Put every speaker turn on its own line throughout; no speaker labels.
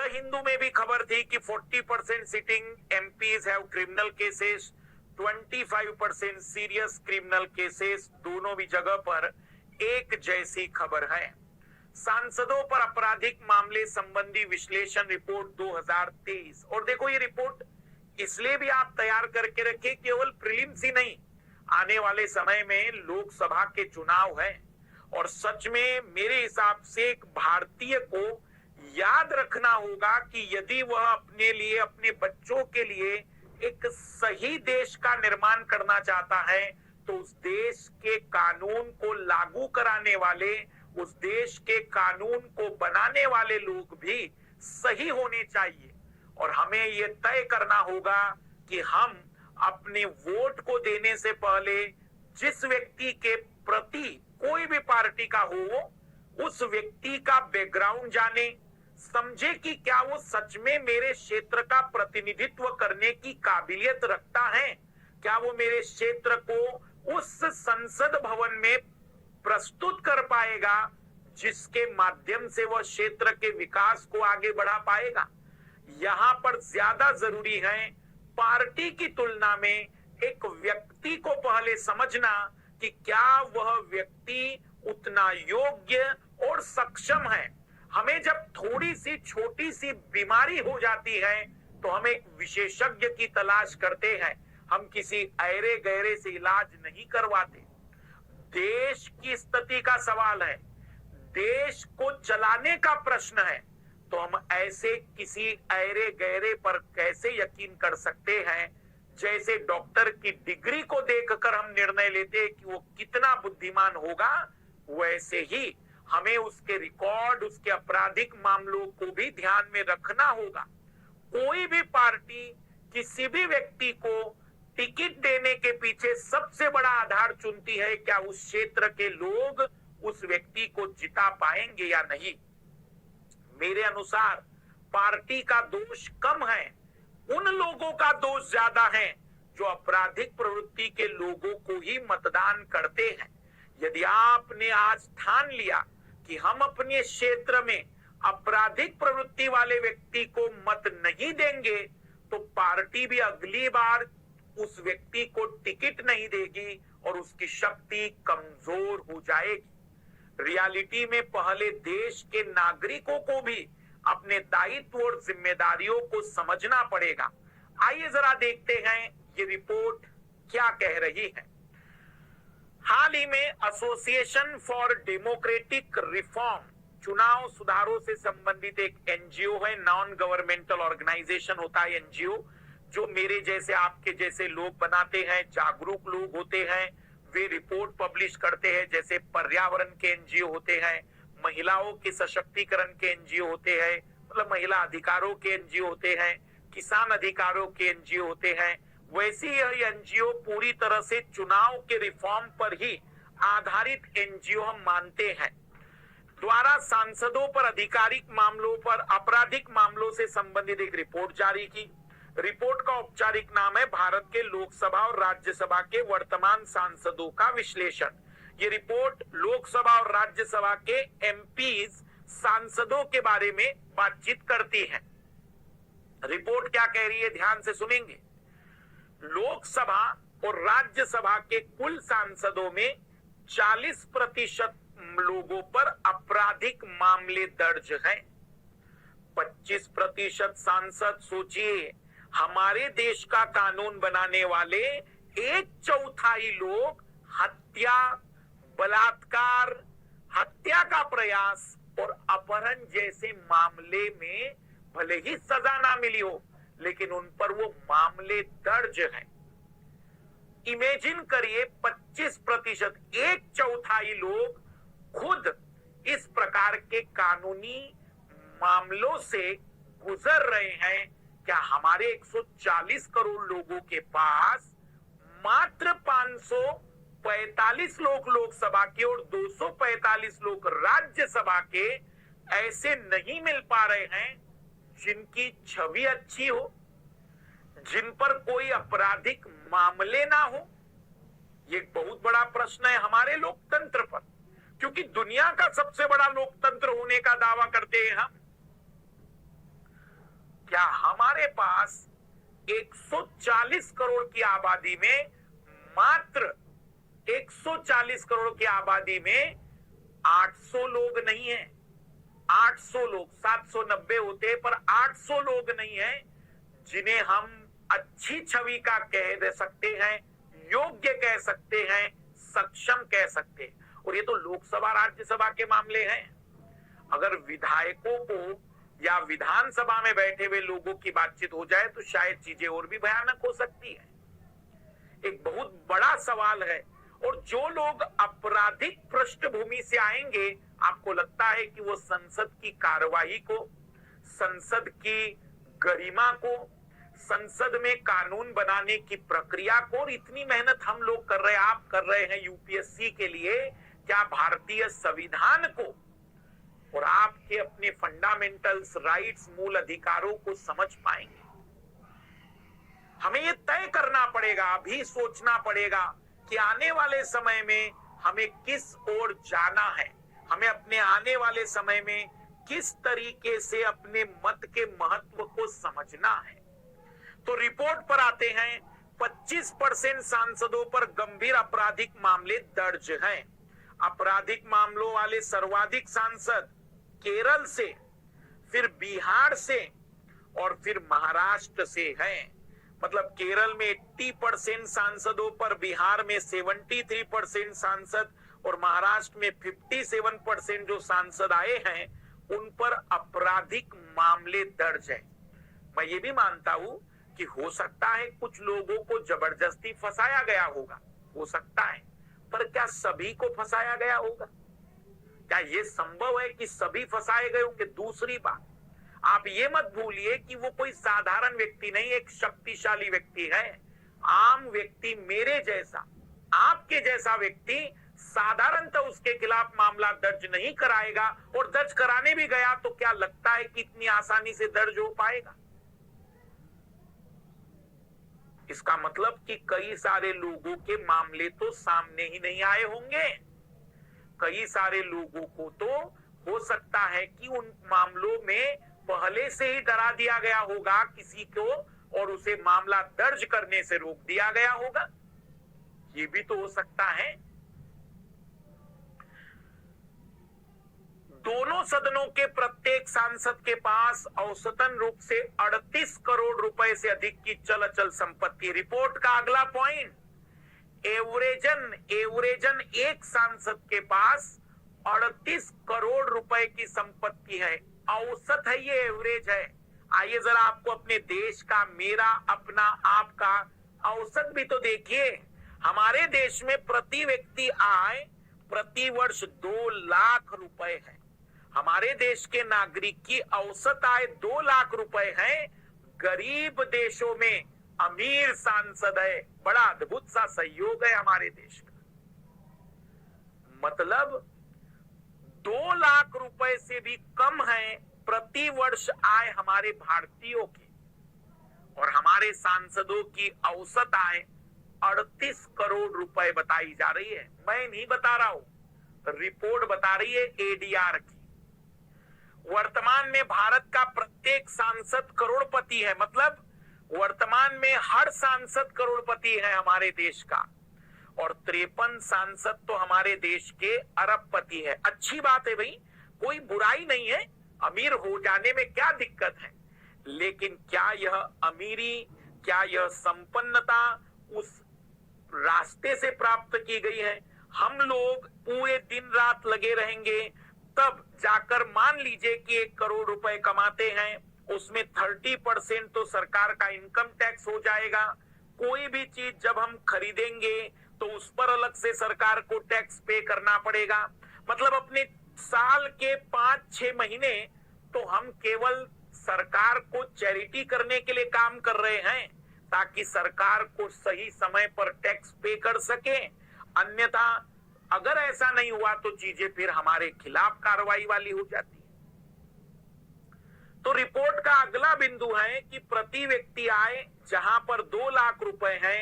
हिंदू में भी खबर थी कि 40% sitting MPs have criminal cases, 25% serious criminal cases. दोनों भी जगह पर एक जैसी खबर है। सांसदों पर आपराधिक मामले संबंधी विश्लेषण रिपोर्ट 2023। और देखो, ये रिपोर्ट इसलिए भी आप तैयार करके रखिए, केवल प्रीलिम्स ही नहीं, आने वाले समय में लोकसभा के चुनाव है और सच में मेरे हिसाब से एक भारतीय को याद रखना होगा कि यदि वह अपने लिए, अपने बच्चों के लिए एक सही देश का निर्माण करना चाहता है तो उस देश के कानून को लागू कराने वाले, उस देश के कानून को बनाने वाले लोग भी सही होने चाहिए। और हमें यह तय करना होगा कि हम अपने वोट को देने से पहले जिस व्यक्ति के प्रति, कोई भी पार्टी का हो, उस व्यक्ति का बैकग्राउंड जाने, समझे कि क्या वो सच में मेरे क्षेत्र का प्रतिनिधित्व करने की काबिलियत रखता है, क्या वो मेरे क्षेत्र को उस संसद भवन में प्रस्तुत कर पाएगा जिसके माध्यम से वह क्षेत्र के विकास को आगे बढ़ा पाएगा। यहां पर ज्यादा जरूरी है पार्टी की तुलना में एक व्यक्ति को पहले समझना कि क्या वह व्यक्ति उतना योग्य और सक्षम है। हमें जब थोड़ी सी छोटी सी बीमारी हो जाती है तो हम एक विशेषज्ञ की तलाश करते हैं, हम किसी ऐरे गहरे से इलाज नहीं करवाते। देश की स्थिति का सवाल है, देश को चलाने का प्रश्न है, तो हम ऐसे किसी ऐरे गहरे पर कैसे यकीन कर सकते हैं जैसे डॉक्टर की डिग्री को देखकर हम निर्णय लेते हैं कि वो कितना बुद्धिमान होगा, वैसे ही हमें उसके रिकॉर्ड, उसके आपराधिक मामलों को भी ध्यान में रखना होगा। कोई भी पार्टी किसी भी व्यक्ति को टिकट देने के पीछे सबसे बड़ा आधार चुनती है, क्या उस क्षेत्र के लोग उस व्यक्ति को जिता पाएंगे या नहीं। मेरे अनुसार पार्टी का दोष कम है, उन लोगों का दोष ज्यादा है जो आपराधिक प्रवृत्ति के लोगों को ही मतदान करते हैं। यदि आपने आज ठान लिया कि हम अपने क्षेत्र में आपराधिक प्रवृत्ति वाले व्यक्ति को मत नहीं देंगे, तो पार्टी भी अगली बार उस व्यक्ति को टिकट नहीं देगी और उसकी शक्ति कमजोर हो जाएगी। रियलिटी में पहले देश के नागरिकों को भी अपने दायित्व और जिम्मेदारियों को समझना पड़ेगा। आइए जरा देखते हैं ये रिपोर्ट क्या कह रही है। हाल ही में एसोसिएशन फॉर डेमोक्रेटिक रिफॉर्म, चुनाव सुधारों से संबंधित एक एनजीओ है, नॉन गवर्नमेंटल ऑर्गेनाइजेशन होता है एनजीओ, जो मेरे जैसे, आपके जैसे लोग बनाते हैं, जागरूक लोग होते हैं, वे रिपोर्ट पब्लिश करते हैं। जैसे पर्यावरण के एनजीओ होते हैं, महिलाओं के सशक्तिकरण के एनजीओ होते हैं, मतलब महिला अधिकारों के एनजीओ होते हैं, किसान अधिकारों के एनजीओ होते हैं, वैसी यह एनजीओ पूरी तरह से चुनाव के रिफॉर्म पर ही आधारित एनजीओ हम मानते हैं। द्वारा सांसदों पर आधिकारिक मामलों पर, आपराधिक मामलों से संबंधित एक रिपोर्ट जारी की। रिपोर्ट का औपचारिक नाम है भारत के लोकसभा और राज्यसभा के वर्तमान सांसदों का विश्लेषण। ये रिपोर्ट लोकसभा और राज्यसभा के एमपीज, सांसदों के बारे में बातचीत करती है। रिपोर्ट क्या कह रही है, ध्यान से सुनेंगे। लोकसभा और राज्यसभा के कुल सांसदों में 40% लोगों पर आपराधिक मामले दर्ज हैं। 25% सांसद, सोचिए, हमारे देश का कानून बनाने वाले 1/4 लोग हत्या, बलात्कार, हत्या का प्रयास और अपहरण जैसे मामले में भले ही सजा ना मिली हो, लेकिन उन पर वो मामले दर्ज हैं। इमेजिन करिए 25%, 1/4 लोग खुद इस प्रकार के कानूनी मामलों से गुजर रहे हैं। क्या हमारे 140 करोड़ लोगों के पास मात्र 545 लोग लोकसभा के और 245 लोग राज्यसभा के ऐसे नहीं मिल पा रहे हैं जिनकी छवि अच्छी हो, जिन पर कोई आपराधिक मामले ना हो? ये एक बहुत बड़ा प्रश्न है हमारे लोकतंत्र पर, क्योंकि दुनिया का सबसे बड़ा लोकतंत्र होने का दावा करते हैं हम। क्या हमारे पास 140 करोड़ की आबादी में मात्र 140 करोड़ की आबादी में 800 लोग नहीं है? 800 लोग, 790 होते पर 800 लोग नहीं है जिन्हें हम अच्छी छवि का कह दे सकते हैं, योग्य कह सकते हैं, सक्षम कह सकते हैं। और ये तो लोकसभा राज्यसभा के मामले हैं। अगर विधायकों को या विधानसभा में बैठे हुए लोगों की बातचीत हो जाए तो शायद चीजें और भी भयानक हो सकती है। एक बहुत बड़ा सवाल है। और जो लोग आपराधिक पृष्ठभूमि से आएंगे, आपको लगता है कि वो संसद की कार्यवाही को, संसद की गरिमा को, संसद में कानून बनाने की प्रक्रिया को, और इतनी मेहनत हम लोग कर रहे हैं, आप कर रहे हैं यूपीएससी के लिए, क्या भारतीय संविधान को और आपके अपने फंडामेंटल्स, राइट्स, मूल अधिकारों को समझ पाएंगे? हमें ये तय करना पड़ेगा, अभी सोचना पड़ेगा कि आने वाले समय में हमें किस ओर जाना है, हमें अपने आने वाले समय में किस तरीके से अपने मत के महत्व को समझना है। तो रिपोर्ट पर आते हैं। 25% सांसदों पर गंभीर आपराधिक मामले दर्ज हैं। आपराधिक मामलों वाले सर्वाधिक सांसद केरल से, फिर बिहार से और फिर महाराष्ट्र से हैं। मतलब केरल में 80% सांसदों पर, बिहार में 73% सांसद और महाराष्ट्र में 57% जो सांसद आए हैं उन पर आपराधिक मामले दर्ज है। मैं ये भी मानता हूं कि हो सकता है कुछ लोगों को जबरदस्ती फंसाया गया होगा, हो सकता है, पर क्या सभी को फंसाया गया होगा? क्या ये संभव है कि सभी फंसाए गए होंगे? दूसरी बात, आप ये मत भूलिए कि वो कोई साधारण व्यक्ति नहीं, एक शक्तिशाली व्यक्ति है। आम व्यक्ति, मेरे जैसा, आपके जैसा व्यक्ति साधारणतः उसके खिलाफ मामला दर्ज नहीं कराएगा, और दर्ज कराने भी गया तो क्या लगता है कि इतनी आसानी से दर्ज हो पाएगा? इसका मतलब कि कई सारे लोगों के मामले तो सामने ही नहीं आए होंगे। कई सारे लोगों को तो हो सकता है कि उन मामलों में पहले से ही डरा दिया गया होगा किसी को, और उसे मामला दर्ज करने से रोक दिया गया होगा। ये भी तो हो सकता है। दोनों सदनों के प्रत्येक सांसद के पास औसतन रूप से 38 करोड़ रुपए से अधिक की चल अचल संपत्ति। रिपोर्ट का अगला पॉइंट, एवरेजन एक सांसद के पास 38 करोड़ रुपए की संपत्ति है। औसत है, ये एवरेज है। आइए जरा आपको अपने देश का, मेरा, अपना, आपका औसत भी तो देखिए। हमारे देश में प्रति व्यक्ति आय प्रति वर्ष 2 लाख रुपए है। हमारे देश के नागरिक की औसत आय 2 लाख रुपए है। गरीब देशों में अमीर सांसद है। बड़ा अद्भुत सा सहयोग है हमारे देश का। मतलब 2 लाख रुपए से भी कम है प्रति वर्ष आय हमारे भारतीयों की, और हमारे सांसदों की औसत आय 38 करोड़ रुपए बताई जा रही है। मैं नहीं बता रहा हूं, रिपोर्ट बता रही है एडीआर की। वर्तमान में भारत का प्रत्येक सांसद करोड़पति है। मतलब वर्तमान में हर सांसद करोड़पति है हमारे देश का, और 53 सांसद तो हमारे देश के अरबपति है। अच्छी बात है भाई, कोई बुराई नहीं है, अमीर हो जाने में क्या दिक्कत है। लेकिन क्या यह अमीरी, क्या यह संपन्नता उस रास्ते से प्राप्त की गई है? हम लोग पूरे दिन रात लगे रहेंगे, तब जाकर मान लीजिए कि 1 करोड़ रुपए कमाते हैं, उसमें 30% तो सरकार का इनकम टैक्स हो जाएगा। कोई भी चीज जब हम खरीदेंगे तो उस पर अलग से सरकार को टैक्स पे करना पड़ेगा। मतलब अपने साल के 5-6 महीने तो हम केवल सरकार को चैरिटी करने के लिए काम कर रहे हैं, ताकि सरकार को सही समय पर टैक्स पे कर सके। अन्यथा अगर ऐसा नहीं हुआ तो चीजें फिर हमारे खिलाफ कार्रवाई वाली हो जाती है। तो रिपोर्ट का अगला बिंदु है कि प्रति व्यक्ति आय जहां पर 2 लाख रुपए है,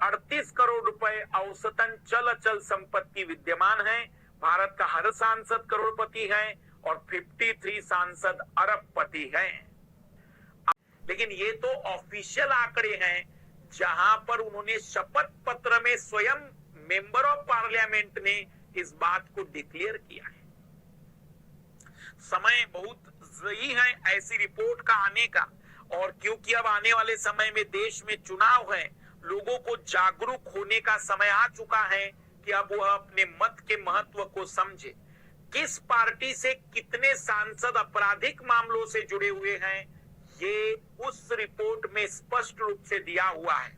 38 करोड़ रुपए औसतन चल अचल संपत्ति विद्यमान है। भारत का हर सांसद करोड़पति है और 53 सांसद अरबपति हैं। लेकिन ये तो ऑफिशियल आंकड़े हैं, जहां पर उन्होंने शपथ पत्र में स्वयं मेंबर ऑफ पार्लियामेंट ने इस बात को डिक्लेयर किया है। समय बहुत सही है ऐसी रिपोर्ट का आने का, और क्योंकि अब आने वाले समय में देश में चुनाव है, लोगों को जागरूक होने का समय आ चुका है कि अब वह अपने मत के महत्व को समझे। किस पार्टी से कितने सांसद आपराधिक मामलों से जुड़े हुए हैं, ये उस रिपोर्ट में स्पष्ट रूप से दिया हुआ है।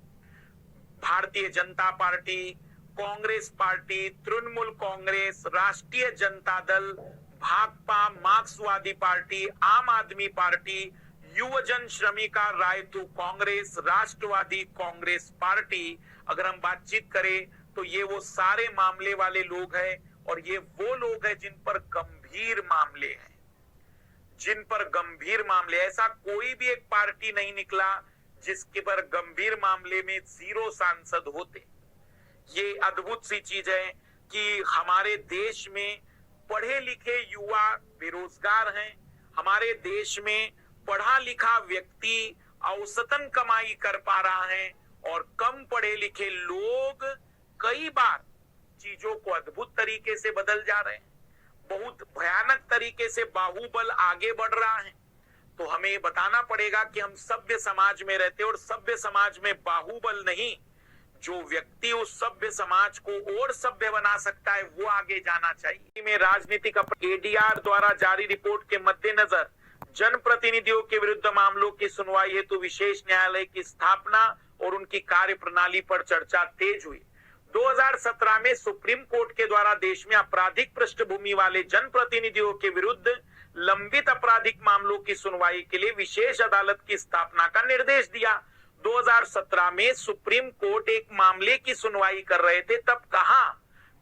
भारतीय जनता पार्टी, कांग्रेस पार्टी, तृणमूल कांग्रेस, राष्ट्रीय जनता दल, भाकपा, मार्क्सवादी पार्टी, आम आदमी पार्टी, युवजन श्रमिका रायतू कांग्रेस, राष्ट्रवादी कांग्रेस पार्टी, अगर हम बातचीत करें तो ये वो सारे मामले वाले लोग हैं, और ये वो लोग हैं जिन पर गंभीर मामले हैं, जिन पर गंभीर मामले। ऐसा कोई भी एक पार्टी नहीं निकला जिसके पर गंभीर मामले में 0 सांसद होते। ये अद्भुत सी चीज है कि हमारे देश में पढ़े लिखे युवा बेरोजगार हैं, हमारे देश में पढ़ा लिखा व्यक्ति औसतन कमाई कर पा रहा है, और कम पढ़े लिखे लोग कई बार चीजों को अद्भुत तरीके से बदल जा रहे हैं, बहुत भयानक तरीके से बाहुबल आगे बढ़ रहा है। तो हमें बताना पड़ेगा कि हम सभ्य समाज में रहते हैं, और सभ्य समाज में बाहुबल नहीं, जो व्यक्ति उस सभ्य समाज को और सभ्य बना सकता है वो आगे जाना चाहिए। में राजनीतिक एडीआर द्वारा जारी रिपोर्ट के मद्देनजर जनप्रतिनिधियों के विरुद्ध मामलों की सुनवाई हेतु विशेष न्यायालय की स्थापना और उनकी कार्य प्रणाली पर चर्चा तेज हुई। 2017 में सुप्रीम कोर्ट के द्वारा देश में आपराधिक पृष्ठभूमि वाले जनप्रतिनिधियों के विरुद्ध लंबित आपराधिक मामलों की सुनवाई के लिए विशेष अदालत की स्थापना का निर्देश दिया। 2017 में सुप्रीम कोर्ट एक मामले की सुनवाई कर रहे थे, तब कहा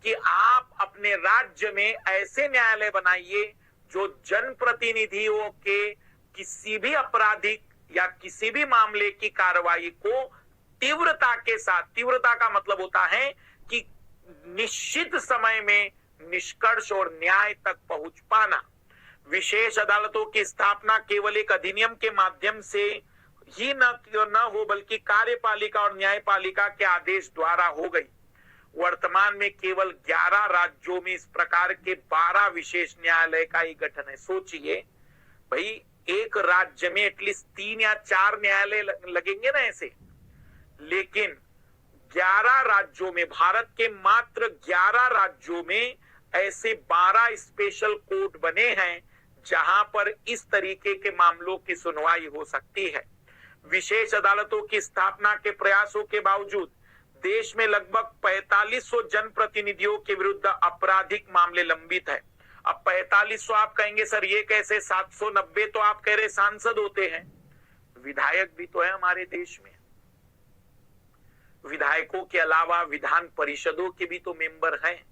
कि आप अपने राज्य में ऐसे न्यायालय बनाइए जो जनप्रतिनिधियों के किसी भी आपराधिक या किसी भी मामले की कार्रवाई को तीव्रता के साथ, तीव्रता का मतलब होता है कि निश्चित समय में निष्कर्ष और न्याय तक पहुंच पाना। विशेष अदालतों की स्थापना केवल एक अधिनियम के माध्यम से ही न हो, बल्कि कार्यपालिका और न्यायपालिका के आदेश द्वारा हो गई। वर्तमान में केवल 11 राज्यों में इस प्रकार के 12 विशेष न्यायालय का ही गठन है। सोचिए भाई, एक राज्य में एटलीस्ट 3 या 4 न्यायालय लगेंगे ना ऐसे, लेकिन 11 राज्यों में, भारत के मात्र 11 राज्यों में ऐसे 12 स्पेशल कोर्ट बने हैं जहां पर इस तरीके के मामलों की सुनवाई हो सकती है। विशेष अदालतों की स्थापना के प्रयासों के बावजूद देश में लगभग 4500 जनप्रतिनिधियों के विरुद्ध आपराधिक मामले लंबित है। अब 4500 आप कहेंगे सर ये कैसे, 790 तो आप कह रहे सांसद होते हैं, विधायक भी तो है हमारे देश में। विधायकों के अलावा विधान परिषदों के भी तो मेंबर हैं,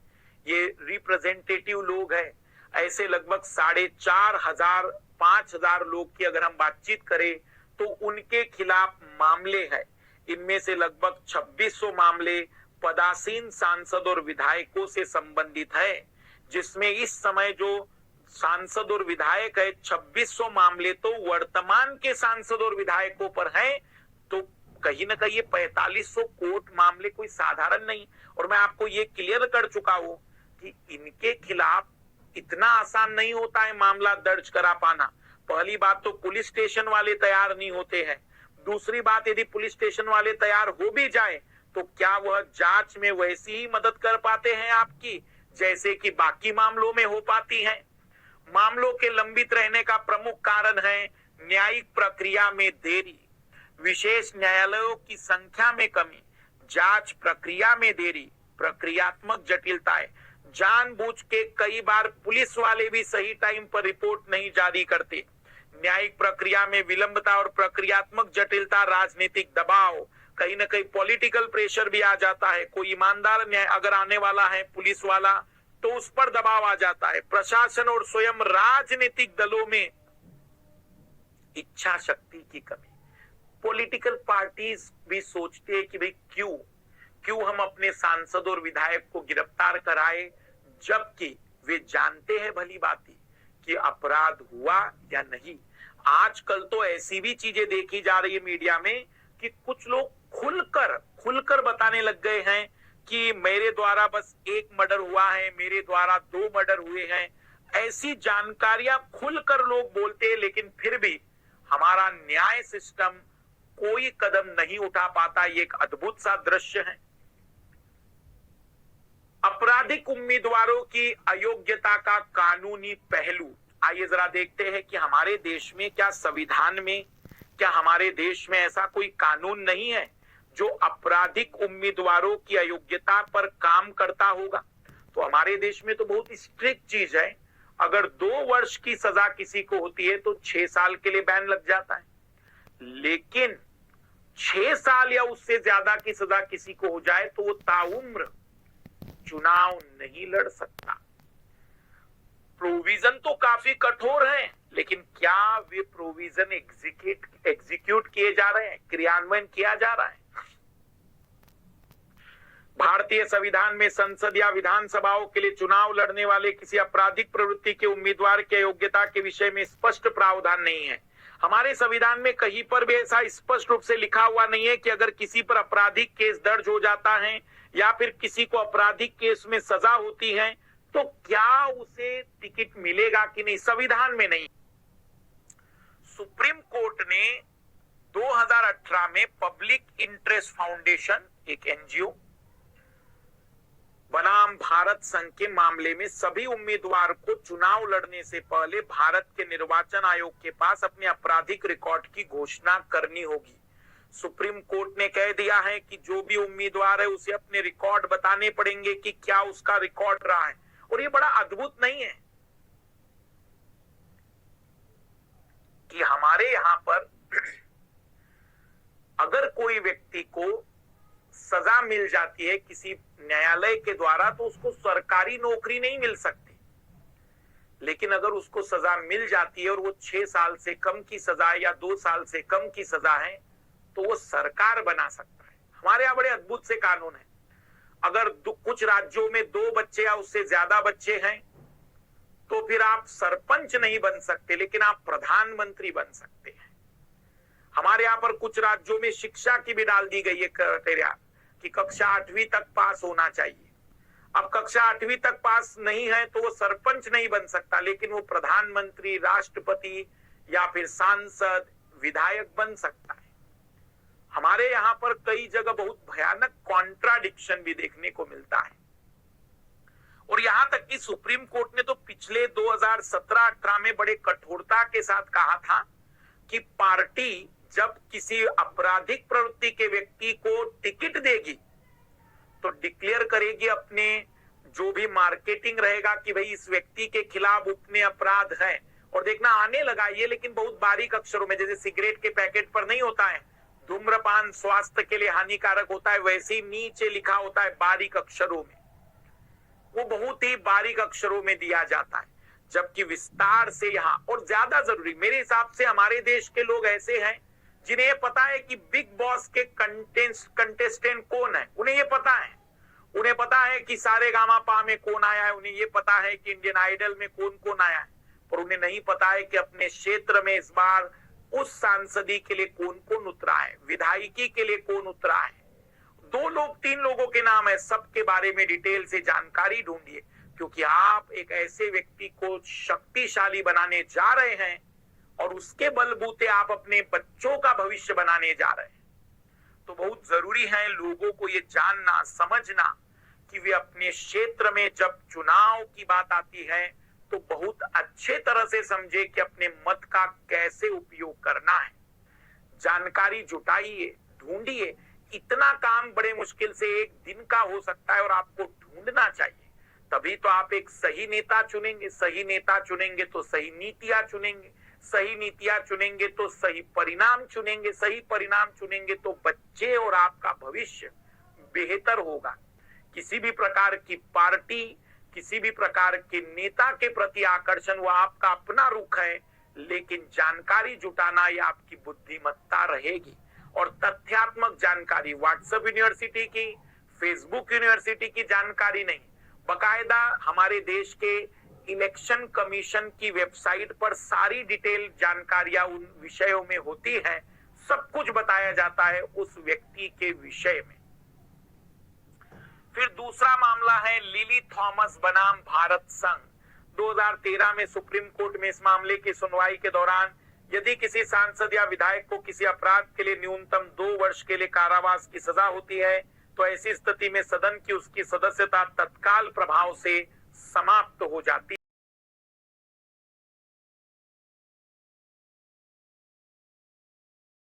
ये रिप्रेजेंटेटिव लोग हैं। ऐसे लगभग 4,500 5,000 लोग की अगर हम बातचीत करें तो उनके खिलाफ मामले हैं। इनमें से लगभग 2600 मामले पदासीन सांसद और विधायकों से संबंधित है, जिसमें इस समय जो सांसद और विधायक है 2600 मामले तो वर्तमान के सांसद और विधायकों पर हैं। तो कहीं ना कहीं ये 4500 कोर्ट मामले कोई साधारण नहीं। और मैं आपको ये क्लियर कर चुका हूं कि इनके खिलाफ इतना आसान नहीं होता है मामला दर्ज करा पाना। पहली बात तो पुलिस स्टेशन वाले तैयार नहीं होते हैं। दूसरी बात, यदि पुलिस स्टेशन वाले तैयार हो भी जाए तो क्या वह जांच में वैसी ही मदद कर पाते हैं आपकी जैसे कि बाकी मामलों में हो पाती है। मामलों के लंबित रहने का प्रमुख कारण है न्यायिक प्रक्रिया में देरी, विशेष न्यायालयों की संख्या में कमी, जांच प्रक्रिया में देरी, प्रक्रियात्मक जटिलताएं। जानबूझ के कई बार पुलिस वाले भी सही टाइम पर रिपोर्ट नहीं जारी करते। न्यायिक प्रक्रिया में विलंबता और प्रक्रियात्मक जटिलता, राजनीतिक दबाव, कहीं ना कहीं पॉलिटिकल प्रेशर भी आ जाता है। कोई ईमानदार न्याय अगर आने वाला है पुलिस वाला तो उस पर दबाव आ जाता है। प्रशासन और स्वयं राजनीतिक दलों में इच्छा शक्ति की कमी। पॉलिटिकल पार्टीज भी सोचते हैं कि भाई क्यों हम अपने सांसद और विधायक को गिरफ्तार कराए, जबकि वे जानते हैं भली भांति कि अपराध हुआ या नहीं। आजकल तो ऐसी भी चीजें देखी जा रही है मीडिया में कि कुछ लोग खुलकर बताने लग गए हैं कि मेरे द्वारा बस एक मर्डर हुआ है, मेरे द्वारा 2 मर्डर हुए हैं। ऐसी जानकारियां खुलकर लोग बोलते हैं, लेकिन फिर भी हमारा न्याय सिस्टम कोई कदम नहीं उठा पाता। ये एक अद्भुत सा दृश्य है। आपराधिक उम्मीदवारों की अयोग्यता का कानूनी पहलू, आइए जरा देखते हैं कि हमारे देश में क्या संविधान में, क्या हमारे देश में ऐसा कोई कानून नहीं है जो आपराधिक उम्मीदवारों की अयोग्यता पर काम करता होगा। तो हमारे देश में तो बहुत स्ट्रिक्ट चीज है। अगर 2 वर्ष की सजा किसी को होती है तो 6 साल के लिए बैन लग जाता है, लेकिन 6 साल या उससे ज्यादा की सजा किसी को हो जाए तो वो ताउम्र चुनाव नहीं लड़ सकता। प्रोविजन तो काफी कठोर है, लेकिन क्या वे प्रोविजन एग्जीक्यूट किए जा रहे हैं, क्रियान्वयन किया जा रहा है? भारतीय संविधान में संसद या विधानसभाओं के लिए चुनाव लड़ने वाले किसी आपराधिक प्रवृत्ति के उम्मीदवार की योग्यता के विषय में स्पष्ट प्रावधान नहीं है। हमारे संविधान में कहीं पर भी ऐसा स्पष्ट रूप से लिखा हुआ नहीं है कि अगर किसी पर आपराधिक केस दर्ज हो जाता है या फिर किसी को आपराधिक केस में सजा होती है तो क्या उसे टिकट मिलेगा कि नहीं, संविधान में नहीं। सुप्रीम कोर्ट ने 2018 में पब्लिक इंटरेस्ट फाउंडेशन, एक एनजीओ बनाम भारत संघ के मामले में सभी उम्मीदवार को चुनाव लड़ने से पहले भारत के निर्वाचन आयोग के पास अपने आपराधिक रिकॉर्ड की घोषणा करनी होगी। सुप्रीम कोर्ट ने कह दिया है कि जो भी उम्मीदवार है उसे अपने रिकॉर्ड बताने पड़ेंगे कि क्या उसका रिकॉर्ड रहा है। और ये बड़ा अद्भुत नहीं है कि हमारे यहां पर अगर कोई व्यक्ति को सजा मिल जाती है किसी न्यायालय के द्वारा तो उसको सरकारी नौकरी नहीं मिल सकती, लेकिन अगर उसको सजा मिल जाती है और वो 6 साल से कम की सजा या 2 साल से कम की सजा है तो वो सरकार बना सकता है। हमारे यहाँ बड़े अद्भुत से कानून है। अगर कुछ राज्यों में 2 बच्चे या उससे ज्यादा बच्चे हैं तो फिर आप सरपंच नहीं बन सकते, लेकिन आप प्रधानमंत्री बन सकते हैं। हमारे यहाँ पर कुछ राज्यों में शिक्षा की भी डाल दी गई है क्राइटेरिया कि कक्षा 8वीं तक पास होना चाहिए। अब कक्षा 8वीं तक पास नहीं है तो वो सरपंच नहीं बन सकता, लेकिन वो प्रधानमंत्री, राष्ट्रपति या फिर सांसद, विधायक बन सकता है। हमारे यहाँ पर कई जगह बहुत भयानक कॉन्ट्राडिक्शन भी देखने को मिलता है। और यहां तक कि सुप्रीम कोर्ट ने तो पिछले 2017-18 में बड़े कठोरता के साथ कहा था कि पार्टी जब किसी आपराधिक प्रवृत्ति के व्यक्ति को टिकट देगी तो डिक्लेयर करेगी अपने जो भी मार्केटिंग रहेगा कि भाई इस व्यक्ति के खिलाफ उतने अपराध है। और देखना आने लगा ये, लेकिन बहुत बारीक अक्षरों में, जैसे सिगरेट के पैकेट पर नहीं होता है धूम्रपान स्वास्थ्य के लिए हानिकारक होता है, वैसे ही नीचे लिखा होता है बारीक अक्षरों में, वो बहुत ही बारीक अक्षरों में दिया जाता है। जबकि विस्तार से यहाँ और ज्यादा जरूरी मेरे हिसाब से हमारे देश के लोग ऐसे हैं जिन्हें ये पता है कि बिग बॉस के कंटेस्टेंट कौन है, उन्हें ये पता है। उन्हें पता है कि सारेगामापा में कौन आया है, उन्हें ये पता है कि इंडियन आइडल में कौन कौन आया है, पर उन्हें नहीं पता है कि अपने क्षेत्र में इस बार उस सांसदी के लिए कौन कौन उतरा है, विधायकी के लिए कौन उतरा है। 2 लोग 3 लोगों के नाम है, सबके बारे में डिटेल से जानकारी ढूंढिए, क्योंकि आप एक ऐसे व्यक्ति को शक्तिशाली बनाने जा रहे हैं और उसके बलबूते आप अपने बच्चों का भविष्य बनाने जा रहे हैं। तो बहुत जरूरी है लोगों को ये जानना, समझना कि वे अपने क्षेत्र में जब चुनाव की बात आती है तो बहुत अच्छे तरह से समझे कि अपने मत का कैसे उपयोग करना है। जानकारी जुटाइए, ढूंढिए। इतना काम बड़े मुश्किल से एक दिन का हो सकता है और आपको ढूंढना चाहिए, तभी तो आप एक सही नेता चुनेंगे। सही नेता चुनेंगे तो सही नीतियां चुनेंगे, सही नीतियां चुनेंगे तो सही परिणाम चुनेंगे, सही परिणाम चुनेंगे तो बच्चे और आपका भविष्य बेहतर होगा। किसी भी प्रकार की पार्टी, किसी भी प्रकार के नेता के प्रति आकर्षण वो आपका अपना रुख है, लेकिन जानकारी जुटाना ये आपकी बुद्धिमत्ता रहेगी। और तथ्यात्मक जानकारी, व्हाट्सएप यूनिवर्सिटी की, फेसबुक यूनिवर्सिटी की जानकारी नहीं, बकायदा हमारे देश के इलेक्शन कमीशन की वेबसाइट पर सारी डिटेल जानकारियां उन विषयों में होती है, सब कुछ बताया जाता है उस व्यक्ति के विषय में। फिर दूसरा मामला है लिली थॉमस बनाम भारत संघ। 2013 में सुप्रीम कोर्ट में इस मामले की सुनवाई के दौरान यदि किसी सांसद या विधायक को किसी अपराध के लिए न्यूनतम 2 वर्ष के लिए कारावास की सजा होती है तो ऐसी स्थिति में सदन की उसकी सदस्यता तत्काल प्रभाव से समाप्त हो जाती